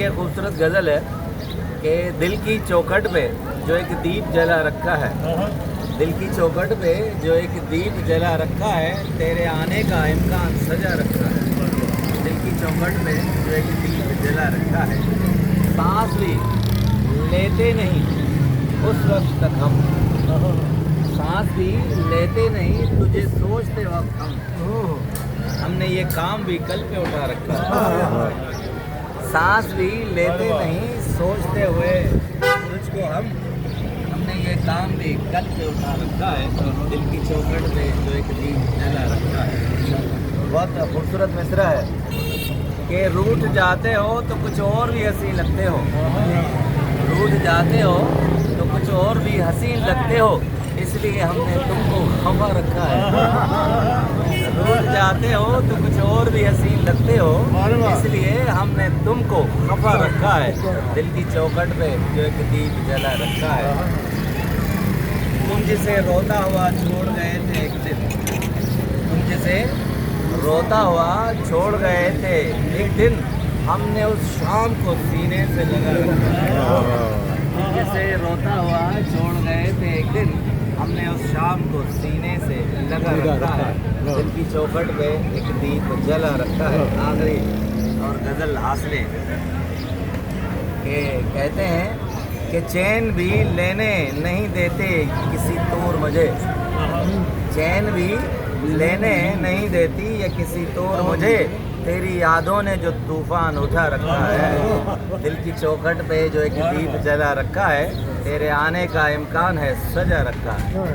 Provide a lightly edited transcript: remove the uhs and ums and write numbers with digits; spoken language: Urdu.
یہ خوبصورت غزل ہے کہ دل کی چوکھٹ پہ جو ایک دیپ جلا رکھا ہے، دل کی چوکھٹ پہ جو ایک دیپ جلا رکھا ہے، تیرے آنے کا امکان سجا رکھا ہے۔ دل کی چوکھٹ پہ جو ایک دیپ جلا رکھا ہے، سانس بھی لیتے نہیں اس وقت تک ہم، سانس بھی لیتے نہیں تجھے سوچتے وقت ہم نے یہ کام بھی کل پہ اٹھا رکھا ہے۔ سانس بھی لیتے نہیں سوچتے ہوئے تجھ کو ہم نے یہ کام بھی کل پہ اٹھا رکھا ہے۔ دل کی چوکھٹ پہ جو ایک دیپ جلا رکھا ہے۔ بہت خوبصورت مصرع ہے کہ روٹھ جاتے ہو تو کچھ اور بھی حسین لگتے ہو، روٹھ جاتے ہو تو کچھ اور بھی حسین لگتے ہو، اس لیے ہم نے تم کو خفا رکھا ہے۔ روٹھ جاتے ہو تو کچھ اور بھی حسین لگتے ہو، اس لیے ہم نے تم کو خفا رکھا ہے۔ دل کی چوکھٹ پہ جو ایک دیپ جلا رکھا ہے۔ تم جسے روتا ہوا چھوڑ گئے تھے ایک دن، تم جسے روتا ہوا چھوڑ گئے تھے ایک دن، ہم نے اس شام کو سینے سے لگا رکھا ہے۔ تم جسے روتا ہوا چھوڑ گئے تھے ایک دن، ہم نے اس شام کو سینے سے لگا رکھا ہے۔ دل کی چوکھٹ پہ ایک دیپ جلا رکھا ہے۔ آخری اور غزل حاصلے کہ کہتے ہیں کہ چین بھی لینے نہیں دیتے کسی طور مجھے، چین بھی لینے نہیں دیتی یا کسی طور مجھے، تیری یادوں نے جو طوفان اٹھا رکھا ہے۔ دل کی چوکھٹ پہ جو ایک دیپ جلا رکھا ہے، تیرے آنے کا امکان ہے سجا رکھا ہے۔